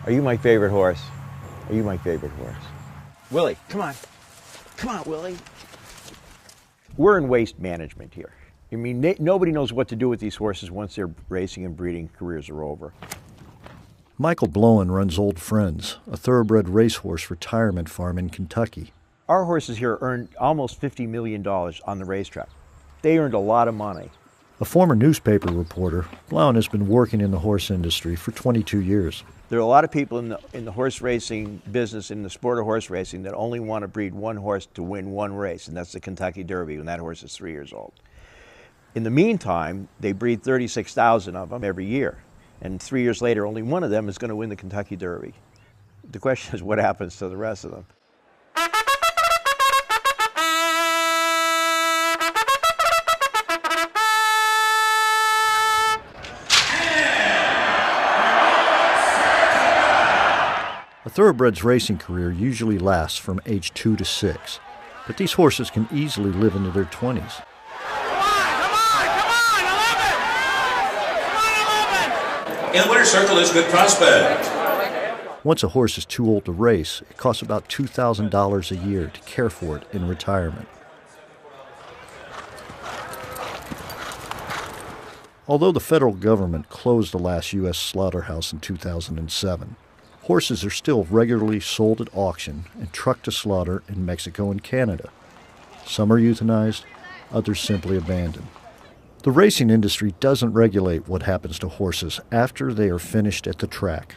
Are you my favorite horse? Are you my favorite horse? Willie, come on. Come on, Willie. We're in waste management here. I mean, nobody knows what to do with these horses once their racing and breeding careers are over. Michael Blowen runs Old Friends, a thoroughbred racehorse retirement farm in Kentucky. Our horses here earned almost $50 million on the racetrack. They earned a lot of money. A former newspaper reporter, Blowen has been working in the horse industry for 22 years. There are a lot of people in the horse racing business, in the sport of horse racing, that only want to breed one horse to win one race, and that's the Kentucky Derby when that horse is 3 years old. In the meantime, they breed 36,000 of them every year, and 3 years later, only one of them is going to win the Kentucky Derby. The question is, what happens to the rest of them? A thoroughbred's racing career usually lasts from age 2 to 6, but these horses can easily live into their 20s. In the winner's circle is Good Prospect. Once a horse is too old to race, it costs about $2,000 a year to care for it in retirement. Although the federal government closed the last U.S. slaughterhouse in 2007, horses are still regularly sold at auction and trucked to slaughter in Mexico and Canada. Some are euthanized, others simply abandoned. The racing industry doesn't regulate what happens to horses after they are finished at the track.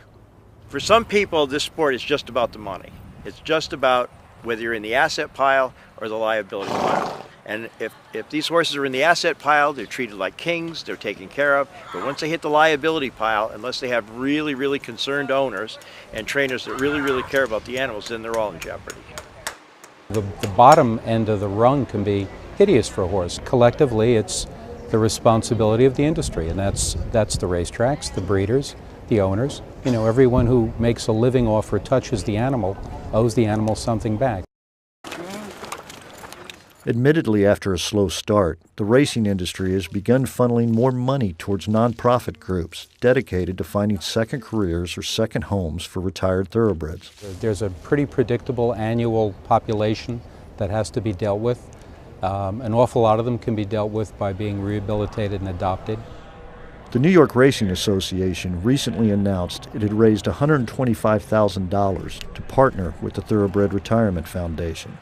For some people, this sport is just about the money. It's just about whether you're in the asset pile or the liability pile. And if these horses are in the asset pile, they're treated like kings, they're taken care of. But once they hit the liability pile, unless they have really, really concerned owners and trainers that really, really care about the animals, then they're all in jeopardy. The bottom end of the rung can be hideous for a horse. Collectively, it's the responsibility of the industry, and that's the racetracks, the breeders, the owners. You know, everyone who makes a living off or touches the animal owes the animal something back. Admittedly, after a slow start, the racing industry has begun funneling more money towards nonprofit groups dedicated to finding second careers or second homes for retired thoroughbreds. There's a pretty predictable annual population that has to be dealt with. An awful lot of them can be dealt with by being rehabilitated and adopted. The New York Racing Association recently announced it had raised $125,000 to partner with the Thoroughbred Retirement Foundation.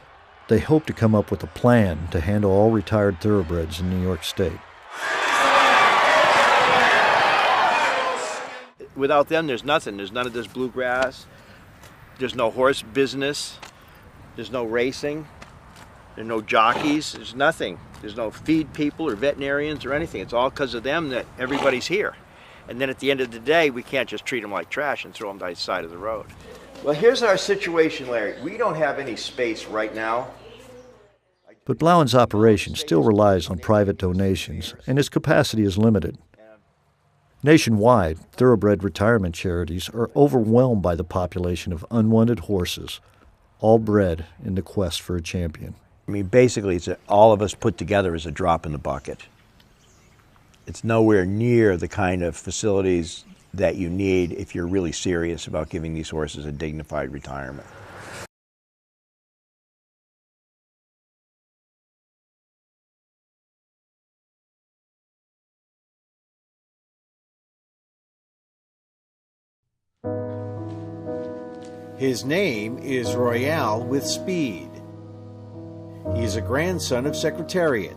They hope to come up with a plan to handle all retired thoroughbreds in New York State. Without them, there's nothing. There's none of this bluegrass. There's no horse business. There's no racing. There's no jockeys. There's nothing. There's no feed people or veterinarians or anything. It's all because of them that everybody's here. And then at the end of the day, we can't just treat them like trash and throw them by the side of the road. Well, here's our situation, Larry. We don't have any space right now. But Blowen's operation still relies on private donations, and his capacity is limited. Nationwide, thoroughbred retirement charities are overwhelmed by the population of unwanted horses, all bred in the quest for a champion. I mean, basically, all of us put together is a drop in the bucket. It's nowhere near the kind of facilities that you need if you're really serious about giving these horses a dignified retirement. His name is Royale with Speed. He is a grandson of Secretariat.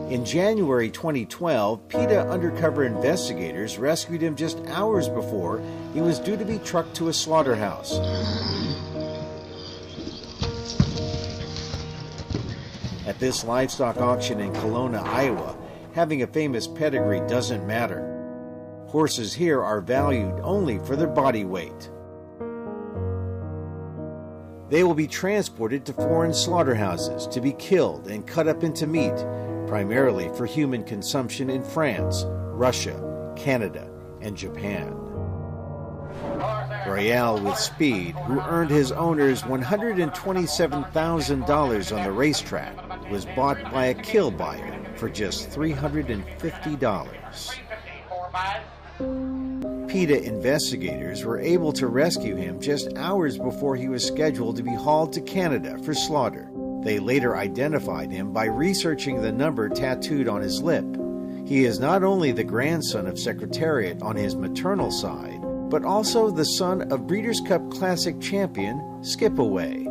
In January 2012, PETA undercover investigators rescued him just hours before he was due to be trucked to a slaughterhouse. At this livestock auction in Kelowna, Iowa, having a famous pedigree doesn't matter. Horses here are valued only for their body weight. They will be transported to foreign slaughterhouses to be killed and cut up into meat, primarily for human consumption in France, Russia, Canada, and Japan. Royale with Speed, who earned his owners $127,000 on the racetrack, was bought by a kill buyer for just $350. PETA investigators were able to rescue him just hours before he was scheduled to be hauled to Canada for slaughter. They later identified him by researching the number tattooed on his lip. He is not only the grandson of Secretariat on his maternal side, but also the son of Breeders' Cup Classic champion Skip Away.